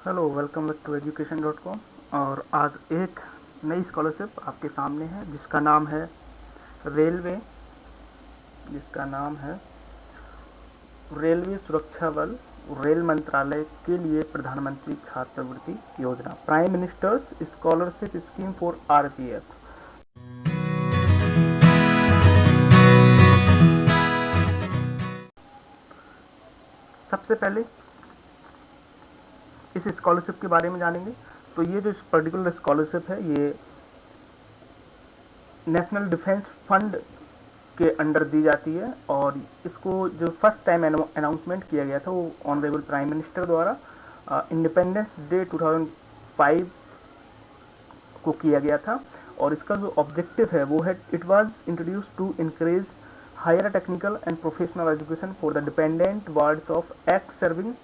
Hello, welcome back to education.com। और आज एक नई स्कॉलरशिप आपके सामने है जिसका नाम है रेलवे जिसका नाम है रेलवे सुरक्षा बल रेल मंत्रालय के लिए प्रधानमंत्री छात्रवृत्ति योजना, prime ministers scholarship scheme for RPF. सबसे पहले इस स्कॉलरशिप के बारे में जानेंगे। तो ये जो पर्टिकुलर स्कॉलरशिप है ये नेशनल डिफेंस फंड के अंडर दी जाती है, और इसको जो फर्स्ट टाइम अनाउंसमेंट किया गया था वो ऑनरेबल प्राइम मिनिस्टर द्वारा इंडिपेंडेंस डे 2005 को किया गया था। और इसका जो ऑब्जेक्टिव है वो है, it was introduce to encourage higher technical and professional education for the dependent wards of ex serving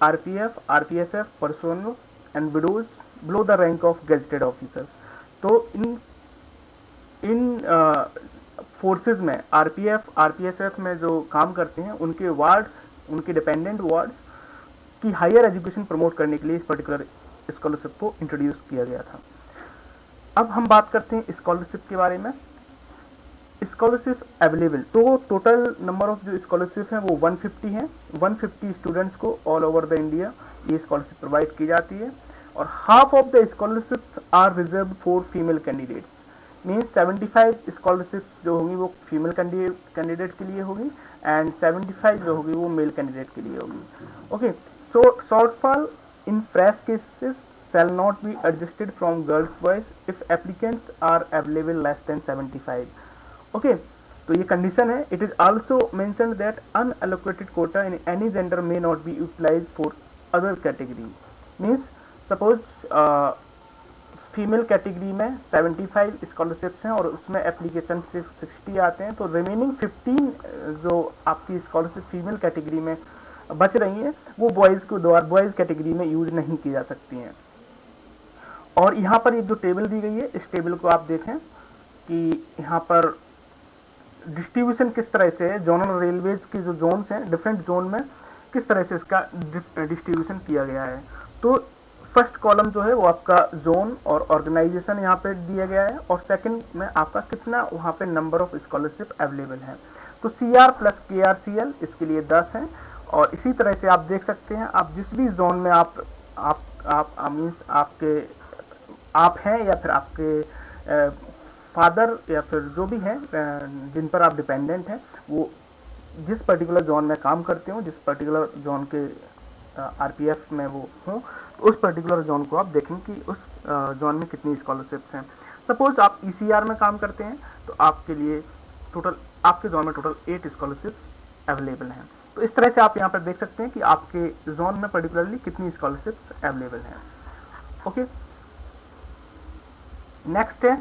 RPF RPSF personnel and widows below the rank of gazetted officers. तो इन इन फोर्सेस में आरपीएफ आरपीएसएफ में जो काम करते हैं उनके वार्ड्स, उनके डिपेंडेंट वार्ड्स की हायर एजुकेशन प्रमोट करने के लिए इस पर्टिकुलर स्कॉलरशिप को इंट्रोड्यूस किया गया था। अब हम बात करते हैं स्कॉलरशिप के बारे में। स्कॉलरशिप अवेलेबल, तो टोटल नंबर ऑफ जो स्कॉलरशिप हैं वो 150 हैं। 150 स्टूडेंट्स को ऑल ओवर द इंडिया ये स्कॉलरशिप प्रोवाइड की जाती है, और half of the scholarships are reserve for female candidates. Means 75 scholarships जो होंगी वो फीमेल कैंडिडेट के लिए होगी, एंड 75 जो होगी वो मेल कैंडिडेट के लिए होगी। Okay, so shortfall in fresh cases shall not be adjusted from girls boys if applicants are available less than 75. Okay, तो ये कंडीशन है। It is also mentioned that unallocated quota in any gender may not be utilise for other category. Means suppose female category में 75 scholarships हैं और उसमें application सिर्फ 60 आते हैं, तो रिमेनिंग 15 जो आपकी स्कॉलरशिप फीमेल कैटेगरी में बच रही हैं वो बॉयज़ को द्वारा बॉयज़ कैटेगरी में यूज नहीं की जा सकती हैं। और यहाँ पर एक जो टेबल दी गई है, इस टेबल को आप देखें कि यहाँ पर डिस्ट्रीब्यूशन किस तरह से है। जोनल रेलवेज के जो जोन्स हैं, डिफरेंट जोन में किस तरह से इसका डिस्ट्रीब्यूशन किया गया है। तो फर्स्ट कॉलम जो है वो आपका जोन और ऑर्गेनाइजेशन यहाँ पे दिया गया है, और सेकंड में आपका कितना वहाँ पे नंबर ऑफ स्कॉलरशिप अवेलेबल है। तो CR प्लस KRCL इसके लिए 10 हैं। और इसी तरह से आप देख सकते हैं, आप जिस भी जोन में आप मीन्स आप हैं या फिर आपके फादर या फिर जो भी हैं जिन पर आप डिपेंडेंट हैं, वो जिस पर्टिकुलर जोन में काम करते हो, जिस पर्टिकुलर जोन के आरपीएफ में वो हों, तो उस पर्टिकुलर जोन को आप देखें कि उस जोन में कितनी स्कॉलरशिप्स हैं। सपोज आप ECR में काम करते हैं तो आपके लिए टोटल आपके जोन में टोटल 8 स्कॉलरशिप्स अवेलेबल हैं। तो इस तरह से आप यहाँ पर देख सकते हैं कि आपके जोन में पर्टिकुलरली कितनी स्कॉलरशिप्स अवेलेबल हैं। ओके, नेक्स्ट है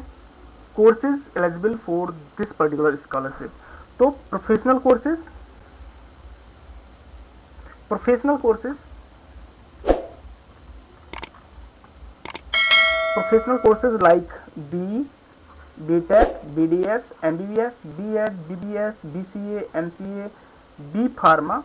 courses eligible for this particular scholarship. तो professional courses like BE, BTech, BDS, MBBS, B.Ed, BBS, BCA, MCA, B Pharma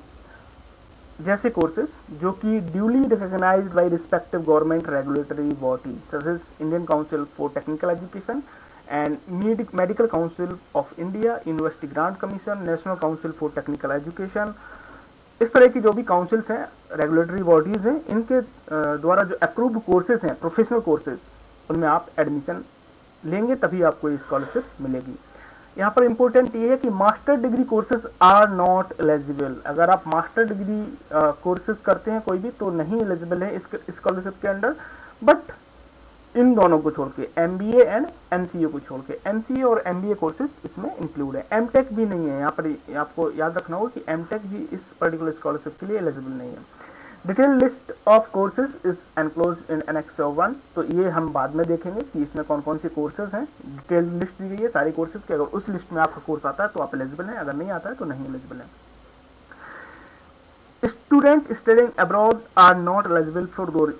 जैसे कोर्सेज जो कि duly recognised by respective government regulatory body such as Indian council for technical education and medical council of India, university grant commission, national council for technical education. इस तरह की जो भी councils हैं, regulatory bodies हैं, इनके द्वारा जो अप्रूव्ड कोर्सेज हैं प्रोफेशनल कोर्सेज, उनमें आप एडमिशन लेंगे तभी आपको ये स्कॉलरशिप मिलेगी। यहाँ पर इंपॉर्टेंट ये है कि master degree courses are not eligible. अगर आप मास्टर डिग्री कोर्सेज करते हैं कोई भी तो नहीं एलिजिबल है इस स्कॉलरशिप के अंडर। बट इन दोनों को छोड़ के MBA एंड MCA को छोड़ के MCA और MBA कोर्सेज इसमें इंक्लूड है। MTech भी नहीं है यहाँ पर, आपको याद रखना होगा कि MTech भी इस पर्टिकुलर स्कॉलरशिप के लिए एलिजिबल नहीं है। Detail list of courses is enclose in annex 1। तो ये हम बाद में देखेंगे कि इसमें कौन कौन से कोर्सेज हैं। डिटेल लिस्ट दी गई है सारी कोर्सेज की। अगर उस लिस्ट में आपका कोर्स आता है तो आप एलिजिबल हैं, अगर नहीं आता है तो नहीं एलिजिबल है। Student studying abroad are not eligible for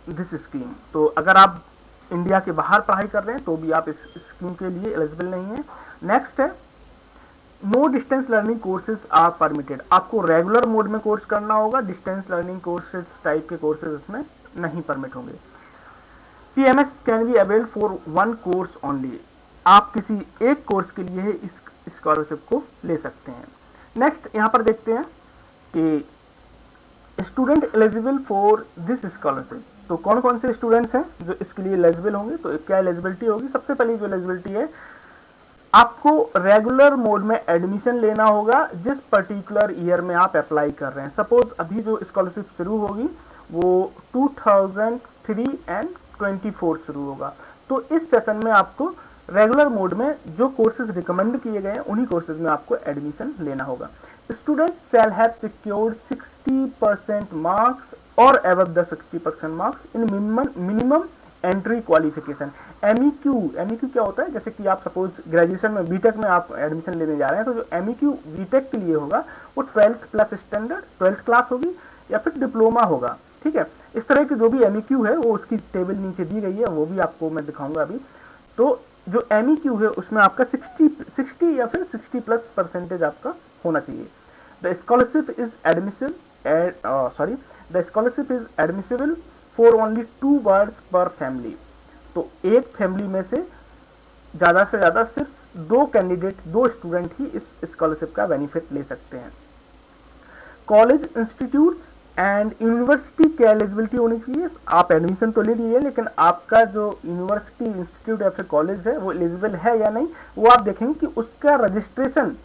this scheme. तो अगर आप इंडिया के बाहर पढ़ाई कर रहे हैं तो भी आप इस स्कीम के लिए एलिजिबल नहीं है। नेक्स्ट है no distance learning courses are permitted, आपको रेगुलर मोड में कोर्स करना होगा, डिस्टेंस लर्निंग कोर्सेज टाइप के कोर्सेज इसमें नहीं परमिट होंगे। PMS can be availed for one course only, आप किसी एक कोर्स के लिए इस स्कॉलरशिप को ले सकते हैं। नेक्स्ट यहाँ पर देखते हैं कि student eligible for this scholarship, तो कौन कौन से स्टूडेंट्स हैं जो इसके लिए एलिजिबल होंगे। तो क्या एलिजिबिलिटी होगी, सबसे पहली जो एलिजिबिलिटी है, आपको रेगुलर मोड में एडमिशन लेना होगा जिस पर्टिकुलर ईयर में आप अप्लाई कर रहे हैं। सपोज अभी जो स्कॉलरशिप शुरू होगी वो 2003 एंड 24 शुरू होगा, तो इस सेशन में आपको रेगुलर मोड में जो कोर्सेज रिकमेंड किए गए हैं उन्हीं कोर्सेज में आपको एडमिशन लेना होगा। Student shall have secured 60% marks और above the 60% marks in minimum entry qualification. MEQ क्या होता है, जैसे कि आप सपोज ग्रेजुएशन में बीटेक में आप एडमिशन लेने जा रहे हैं, तो जो एमईक्यू बीटेक के लिए होगा वो 12th plus standard 12th class होगी या फिर डिप्लोमा होगा। ठीक है, इस तरह की जो भी एमईक्यू है वो उसकी टेबल नीचे दी गई है, वो भी आपको मैं दिखाऊंगा अभी। तो जो एमईक्यू है उसमें आपका 60 या फिर 60+ % आपका होना चाहिए। The scholarship is admissible for only 2 words पर फैमिली, तो एक फैमिली में से ज़्यादा सिर्फ 2 स्टूडेंट ही इस स्कॉलरशिप का बेनिफिट ले सकते हैं। कॉलेज इंस्टीट्यूट्स एंड यूनिवर्सिटी की एलिजिबिलिटी होनी चाहिए, आप एडमिशन तो ले लीजिए लेकिन आपका जो यूनिवर्सिटी इंस्टीट्यूट या फिर कॉलेज है वो एलिजिबल है या नहीं, वो आप देखेंगे कि उसका registration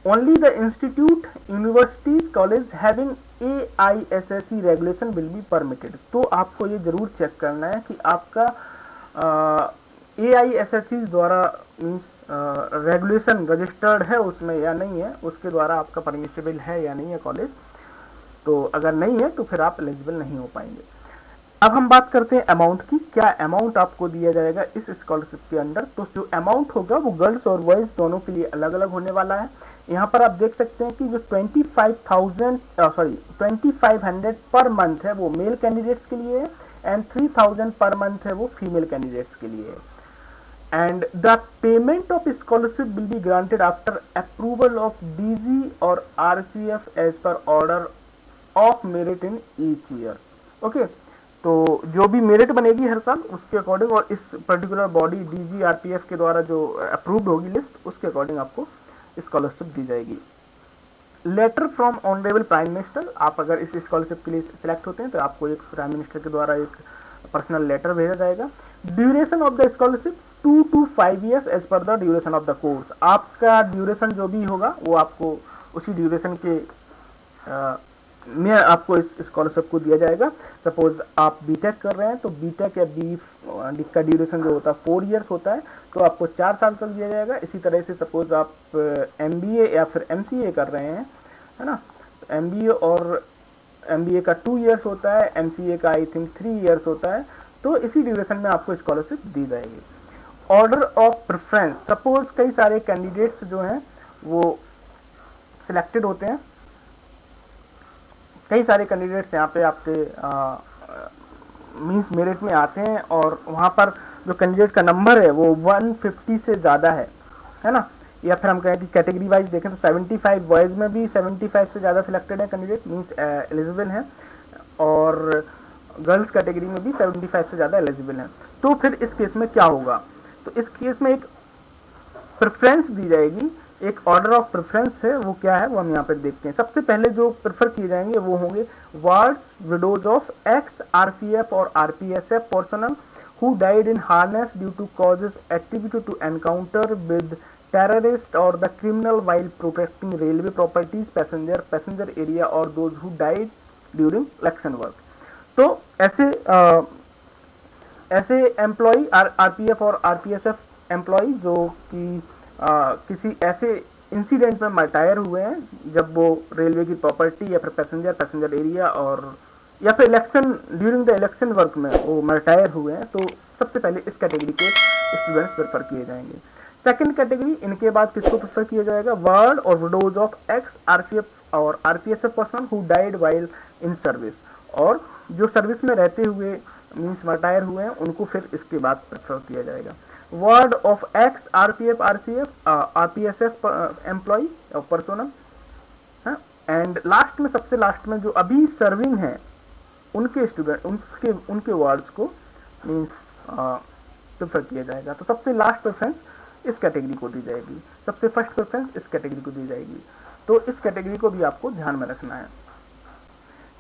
only the institute universities college having AISSE regulation will be permitted. तो आपको ये जरूर चेक करना है कि आपका AISSE द्वारा मीन्स रेगुलेशन रजिस्टर्ड है उसमें या नहीं है, उसके द्वारा आपका परमिशिबल है या नहीं है कॉलेज। तो अगर नहीं है तो फिर आप एलिजिबल नहीं हो पाएंगे। अब हम बात करते हैं अमाउंट की, क्या अमाउंट आपको दिया जाएगा इस स्कॉलरशिप के अंदर। तो जो अमाउंट होगा वो गर्ल्स और बॉयज दोनों के लिए अलग अलग होने वाला है। यहाँ पर आप देख सकते हैं कि जो 2500 पर मंथ है वो मेल कैंडिडेट्स के लिए है एंड 3000 पर मंथ है वो फीमेल कैंडिडेट्स के लिए है। and the payment of scholarship will be granted after approval of DG or RPF as per order of merit in each year। Okay, तो जो भी मेरिट बनेगी हर साल उसके अकॉर्डिंग और इस पर्टिकुलर बॉडी DG RPF के द्वारा जो अप्रूव्ड होगी लिस्ट उसके अकॉर्डिंग आपको स्कॉलरशिप दी जाएगी। Letter from honourable prime minister, आप अगर इस स्कॉलरशिप के लिए सिलेक्ट होते हैं तो आपको एक प्राइम मिनिस्टर के द्वारा एक पर्सनल लेटर भेजा जाएगा। Duration of the scholarship 2 to 5 years as per the duration of the course, आपका ड्यूरेशन जो भी होगा वो आपको उसी ड्यूरेशन के में आपको इस स्कॉलरशिप को दिया जाएगा। सपोज आप बीटेक कर रहे हैं तो बीटेक या बी का ड्यूरेशन जो होता है 4 years होता है, तो आपको 4 साल तक दिया जाएगा। इसी तरह से सपोज आप MBA या फिर MCA कर रहे हैं, है ना, तो MBA का 2 years होता है, MCA का आई थिंक 3 years होता है, तो इसी ड्यूरेशन में आपको स्कॉलरशिप दी जाएगी। ऑर्डर ऑफ प्रेफरेंस, सपोज कई सारे कैंडिडेट्स जो हैं वो सिलेक्टेड होते हैं, कई सारे कैंडिडेट्स यहाँ पे आपके मीन्स मेरिट में आते हैं और वहाँ पर जो कैंडिडेट का नंबर है वो 150 से ज़्यादा है ना, या फिर हम कहें कि कैटेगरी वाइज देखें तो 75 बॉयज़ में भी 75 से ज़्यादा सिलेक्टेड है कैंडिडेट मीन्स एलिजिबल हैं, और गर्ल्स कैटेगरी में भी 75 से ज़्यादा एलिजिबल हैं। तो फिर इस केस में क्या होगा, तो इस केस में एक प्रेफरेंस दी जाएगी, एक ऑर्डर ऑफ प्रेफरेंस है, वो क्या है वो हम यहाँ पर देखते हैं। सबसे पहले जो प्रेफर किए जाएंगे वो होंगे wards widows of ex RPF और RPSF personnel who died in harness due to causes activity to encounter with terrorist और the criminal while protecting railway properties passenger area और those who died during election work. तो ऐसे employ RPF और RPSF employ जो कि किसी ऐसे incident में मर्टायर हुए हैं जब वो रेलवे की प्रॉपर्टी या फिर पैसेंजर एरिया और या फिर election during the election work में वो मर्टायर हुए हैं, तो सबसे पहले इस कैटेगरी के स्टूडेंट्स प्रेफर किए जाएंगे। सेकंड कैटेगरी, इनके बाद किसको प्रेफर किया जाएगा, वार्ड और विडोज ऑफ एक्स RPF और RPSF person who died while in service, और जो सर्विस में रहते हुए मीन्स मर्टायर हुए हैं उनको फिर इसके बाद प्रेफर किया जाएगा। Ward of ex RPF RCF RPSF employ और पर्सोनल है। एंड लास्ट में, सबसे लास्ट में जो अभी सर्विंग है उनके स्टूडेंट, उनके वर्ड्स को मीन्स प्रेफर किया जाएगा। तो सबसे लास्ट प्रेफरेंस इस कैटेगरी को दी जाएगी, सबसे फर्स्ट प्रेफरेंस इस कैटेगरी को दी जाएगी। तो इस कैटेगरी को भी आपको ध्यान में रखना है।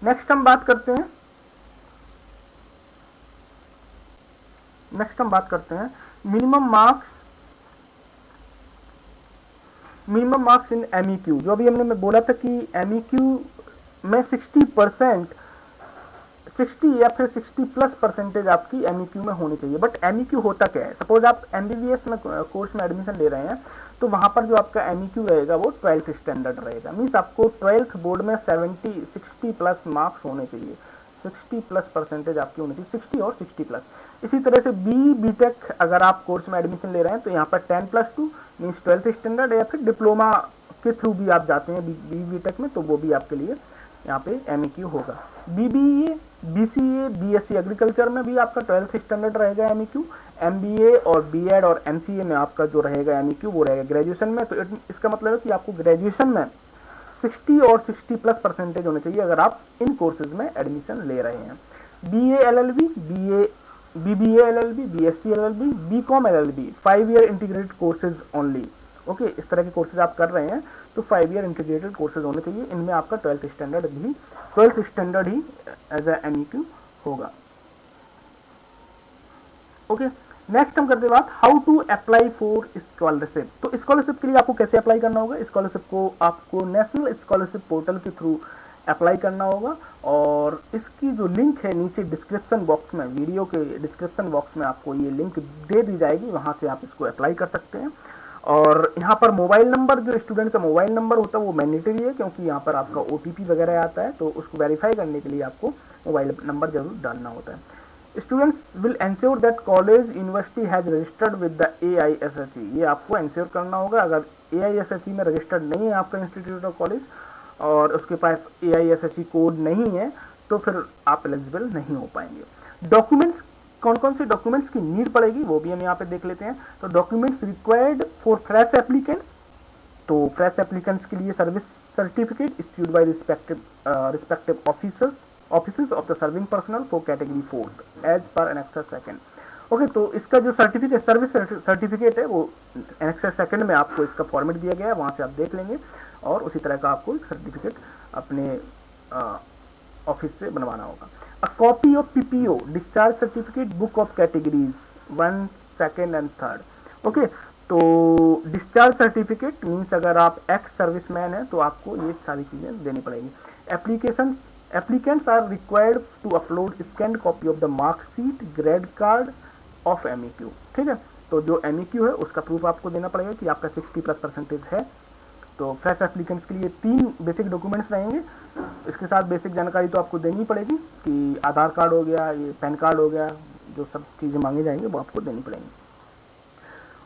नेक्स्ट हम बात करते हैं मिनिमम मार्क्स इन एमईक्यू। जो अभी हमने बोला था कि एमईक्यू में 60 या फिर 60+% आपकी एमईक्यू में होनी चाहिए। बट एमईक्यू होता क्या है? सपोज आप एमबीबीएस में कोर्स में एडमिशन ले रहे हैं, तो वहां पर जो आपका एमईक्यू रहेगा वो 12th स्टैंडर्ड रहेगा। मीन्स आपको 12th बोर्ड में 60+ मार्क्स होने चाहिए, 60+% आपकी होनी चाहिए, 60 और 60+। इसी तरह से बीटेक अगर आप कोर्स में एडमिशन ले रहे हैं, तो यहाँ पर 10+2 मीन्स 12th स्टैंडर्ड, या फिर डिप्लोमा के थ्रू भी आप जाते हैं बीटेक में, तो वो भी आपके लिए यहाँ पे एमईक्यू होगा। बीबीए, बीसीए, बीएससी एग्रीकल्चर में भी आपका 12th स्टैंडर्ड रहेगा एमईक्यू। एमबीए और बीएड और एमसीए में आपका जो रहेगा एमईक्यू वो रहेगा ग्रेजुएशन में। तो इसका मतलब है कि आपको ग्रेजुएशन में 60 और 60+% होने चाहिए अगर आप इन कोर्सेज में एडमिशन ले रहे हैं। BA LLB, BBA LLB, BSc LLB, BCom LLB 5 year integrated courses only. Okay, इस तरह के कोर्सेज आप कर रहे हैं तो 5 ईयर इंटीग्रेटेड कोर्सेज होने चाहिए। इनमें आपका 12th standard he as a एमईक्यू होगा। ओके, नेक्स्ट हम करते हैं बात how to apply for scholarship. तो स्कॉलरशिप के लिए आपको कैसे अप्लाई करना होगा? स्कॉलरशिप को आपको नेशनल स्कॉलरशिप पोर्टल के थ्रू अप्लाई करना होगा, और इसकी जो लिंक है नीचे डिस्क्रिप्शन बॉक्स में, वीडियो के डिस्क्रिप्शन बॉक्स में आपको ये लिंक दे दी जाएगी, वहां से आप इसको अप्लाई कर सकते हैं। और यहाँ पर मोबाइल नंबर, जो स्टूडेंट का मोबाइल नंबर होता है वो मैंडेटरी है, क्योंकि यहाँ पर आपका ओटीपी वगैरह आता है, तो उसको वेरीफाई करने के लिए आपको मोबाइल नंबर जरूर डालना होता है। Students will ensure that college university has registered with the AISSE। ये आपको एंश्योर करना होगा। अगर AISSE में रजिस्टर्ड नहीं है आपका इंस्टीट्यूट और कॉलेज, और उसके पास AISSE कोड नहीं है, तो फिर आप एलिजिबल नहीं हो पाएंगे। डॉक्यूमेंट्स, कौन कौन से डॉक्यूमेंट्स की नीड पड़ेगी वो भी हम यहाँ पे देख लेते हैं। तो documents required for fresh applicants, तो फ्रेश एप्लीकेंट्स के लिए service certificate issued by respective officers of the serving personal for category 4 as per annexure 2। Okay, तो इसका जो सर्टिफिकेट, सर्विस सर्टिफिकेट है, वो एनेक्सर 2 में आपको इसका फॉर्मेट दिया गया है, वहां से आप देख लेंगे, और उसी तरह का आपको एक सर्टिफिकेट अपने ऑफिस से बनवाना होगा। A copy of PPO discharge certificate, book of categories 1, 2 and 3। Okay, तो डिस्चार्ज सर्टिफिकेट मीन्स अगर आप एक्स सर्विसमैन हैं तो आपको ये सारी चीजें देनी पड़ेगी। Applicants are required to upload scanned copy of the marksheet, grade card of MEQ. ठीक है, तो जो एमईक्यू है उसका प्रूफ आपको देना पड़ेगा कि आपका 60+% है। तो फ्रेश एप्लीकेंट्स के लिए 3 बेसिक डॉक्यूमेंट्स रहेंगे। इसके साथ बेसिक जानकारी तो आपको देनी पड़ेगी कि आधार कार्ड हो गया, ये पैन कार्ड हो गया, जो सब चीज़ें मांगी जाएंगी वो आपको देनी पड़ेंगी।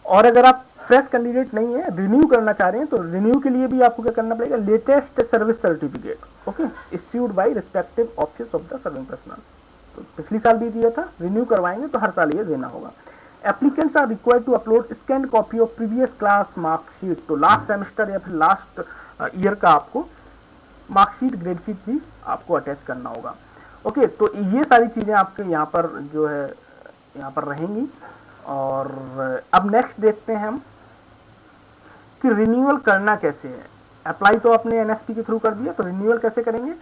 और अगर आप फ्रेश कैंडिडेट नहीं है, रिन्यू करना चाह रहे हैं, तो रिन्यू के लिए भी आपको क्या करना पड़ेगा? Latest service certificate, okay, issued by respective office of the serving personal. तो पिछली साल भी दिया था, रिन्यू करवाएंगे तो हर साल ये देना होगा। Applicants are required to upload scan copy of previous class marksheet, तो लास्ट सेमेस्टर या फिर लास्ट ईयर का आपको मार्कशीट, ग्रेड शीट भी आपको अटैच करना होगा। ओके, तो ये सारी चीजें आपके यहाँ पर जो है यहाँ पर रहेंगी। और अब नेक्स्ट देखते हैं हम कि रिन्यूअल करना कैसे है। अप्लाई तो आपने NSP के थ्रू कर दिया, तो रिन्यूअल कैसे करेंगे?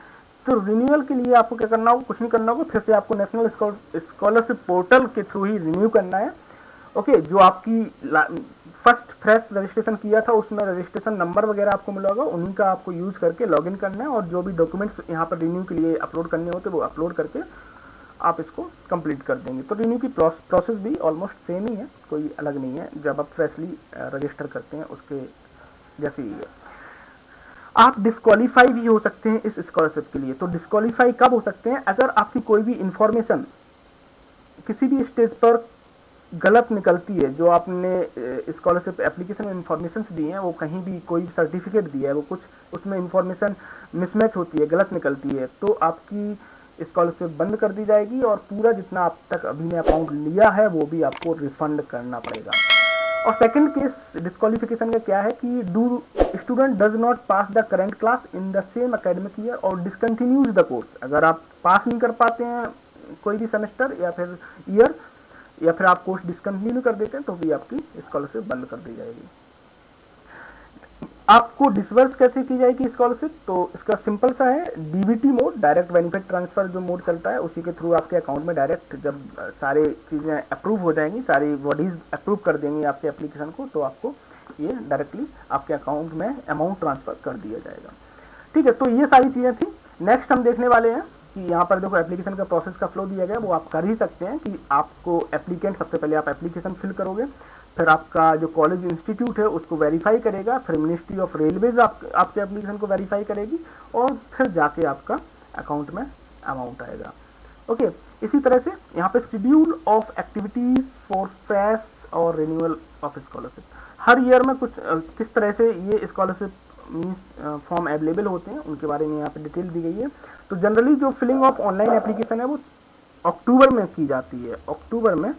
तो रिन्यूअल के लिए आपको क्या करना होगा? कुछ नहीं करना होगा, फिर से आपको नेशनल स्कॉलरशिप पोर्टल के थ्रू ही रिन्यू करना है। ओके, जो आपकी फर्स्ट फ्रेश रजिस्ट्रेशन किया था उसमें रजिस्ट्रेशन नंबर वगैरह आपको मिला होगा, उन्हीं का आपको यूज करके लॉगिन करना है, और जो भी डॉक्यूमेंट्स यहाँ पर रिन्यू के लिए अपलोड करने होते हैं वो अपलोड करके आप इसको कंप्लीट कर देंगे। तो रिन्यू की प्रोसेस भी ऑलमोस्ट सेम ही है, कोई अलग नहीं है, जब आप फ्रेशली रजिस्टर करते हैं उसके जैसे ही है। आप डिस्क्वालीफाई भी हो सकते हैं इस स्कॉलरशिप के लिए। तो डिस्क्वालीफाई कब हो सकते हैं? अगर आपकी कोई भी इंफॉर्मेशन किसी भी स्टेज पर गलत निकलती है, जो आपने स्कॉलरशिप एप्लीकेशन में इंफॉर्मेशन दी है, वो कहीं भी कोई सर्टिफिकेट दिया है, वो कुछ उसमें इंफॉर्मेशन मिसमैच होती है, गलत निकलती है, तो आपकी स्कॉलरशिप बंद कर दी जाएगी और पूरा जितना आप तक अभी ने अकाउंट लिया है वो भी आपको रिफंड करना पड़ेगा। और सेकंड केस डिस्क्वालिफिकेशन का क्या है कि do student does not pass the current class in the same academic year और डिसकंटिन्यूज द कोर्स। अगर आप पास नहीं कर पाते हैं कोई भी सेमेस्टर या फिर ईयर, या फिर आप कोर्स डिसकंटिन्यू कर देते हैं, तो भी आपकी स्कॉलरशिप बंद कर दी जाएगी। आपको डिसवर्स कैसे की जाएगी स्कॉलरशिप, तो इसका सिंपल सा है, DBT mode, direct benefit transfer जो मोड चलता है उसी के थ्रू आपके अकाउंट में डायरेक्ट जब सारे चीज़ें अप्रूव हो जाएंगी, सारी बॉडीज अप्रूव कर देंगी आपके एप्लीकेशन को, तो आपको ये डायरेक्टली आपके अकाउंट में अमाउंट ट्रांसफर कर दिया जाएगा। ठीक है, तो ये सारी चीज़ें थी। नेक्स्ट हम देखने वाले हैं कि यहाँ पर देखो एप्लीकेशन का प्रोसेस का फ्लो दिया गया, वो आप कर ही सकते हैं कि आपको एप्लीकेंट, सबसे पहले आप एप्लीकेशन फिल करोगे, फिर आपका जो कॉलेज इंस्टीट्यूट है उसको वेरीफाई करेगा, फिर मिनिस्ट्री ऑफ रेलवेज आपके एप्लीकेशन को वेरीफाई करेगी और फिर जाके आपका अकाउंट में अमाउंट आएगा। ओके, इसी तरह से यहाँ पे schedule of activities for fresh और रिन्यूअल ऑफ स्कॉलरशिप, हर ईयर में कुछ किस तरह से ये स्कॉलरशिप मीन्स फॉर्म अवेलेबल होते हैं उनके बारे में यहाँ पे डिटेल दी गई है। तो जनरली जो फिलिंग ऑफ ऑनलाइन एप्लीकेशन है वो अक्टूबर में की जाती है, अक्टूबर में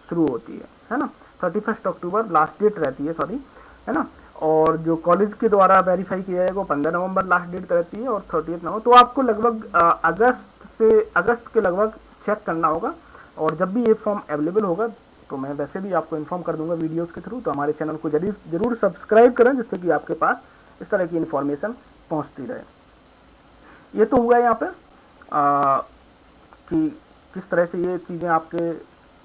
शुरू होती है ना, 31 अक्टूबर लास्ट डेट रहती है, सॉरी, है ना। और जो कॉलेज के द्वारा वेरीफाई किया जाएगा वो 15 नवंबर लास्ट डेट रहती है और 30 नवंबर, तो आपको लगभग अगस्त के लगभग चेक करना होगा। और जब भी ये फॉर्म अवेलेबल होगा तो मैं वैसे भी आपको इन्फॉर्म कर दूंगा वीडियोस के थ्रू, तो हमारे चैनल को जरूर सब्सक्राइब करें जिससे कि आपके पास इस तरह की इन्फॉर्मेशन पहुंचती रहे। ये तो हुआ यहाँ पे कि किस तरह से ये चीज़ें आपके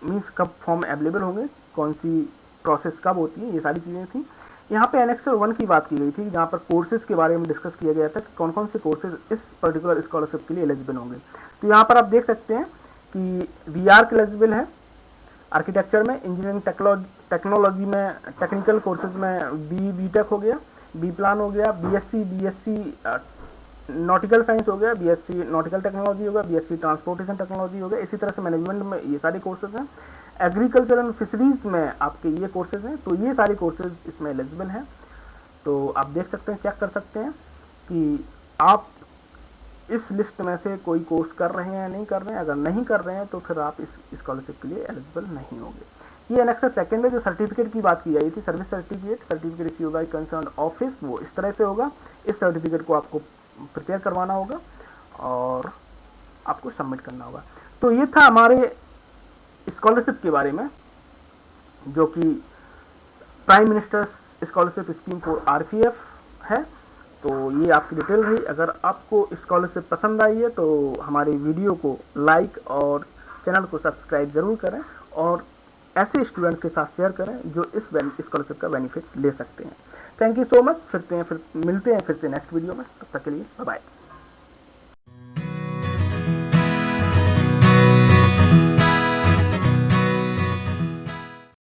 मीन्स कब फॉर्म अवेलेबल होंगे, कौन सी प्रोसेस कब होती है, ये सारी चीज़ें थी। यहाँ पे एनेक्सर 1 की बात की गई थी जहाँ पर कोर्सेज के बारे में डिस्कस किया गया था कि कौन कौन से कोर्सेज इस पर्टिकुलर स्कॉलरशिप के लिए एलिजिबल होंगे। तो यहाँ पर आप देख सकते हैं कि वीआर एलिजिबल है आर्किटेक्चर में, इंजीनियरिंग टेक्नोलॉजी में, टेक्निकल कोर्सेज में बीटेक हो गया, बी प्लान हो गया, बीएससी नॉटिकल साइंस हो गया, बीएससी नॉटिकल टेक्नोलॉजी हो गया, बीएससी ट्रांसपोर्टेशन टेक्नोलॉजी हो गया। इसी तरह से मैनेजमेंट में ये सारे कोर्सेज हैं। एग्रीकल्चर एंड फिशरीज में आपके ये कोर्सेज हैं, तो ये सारे कोर्सेज इसमें एलिजिबल हैं। तो आप देख सकते हैं, चेक कर सकते हैं कि आप इस लिस्ट में से कोई कोर्स कर रहे हैं या नहीं कर रहे हैं। अगर नहीं कर रहे हैं तो फिर आप इस स्कॉलरशिप के लिए एलिजिबल नहीं होंगे। ये एनेक्सर सेकंड है जो सर्टिफिकेट की बात की गई थी, service certificate receive by concern office, वो इस तरह से होगा। इस सर्टिफिकेट को आपको प्रिपेयर करवाना होगा और आपको सबमिट करना होगा। तो ये था हमारे स्कॉलरशिप के बारे में, जो कि prime ministers scholarship scheme for RPF है। तो ये आपकी डिटेल रही। अगर आपको स्कॉलरशिप पसंद आई है तो हमारी वीडियो को लाइक और चैनल को सब्सक्राइब जरूर करें और ऐसे स्टूडेंट्स के साथ शेयर करें जो इस स्कॉलरशिप का बेनिफिट ले सकते हैं। Thank you so much. फिर मिलते हैं फिर से नेक्स्ट वीडियो में। तब तक के लिए बाय बाय।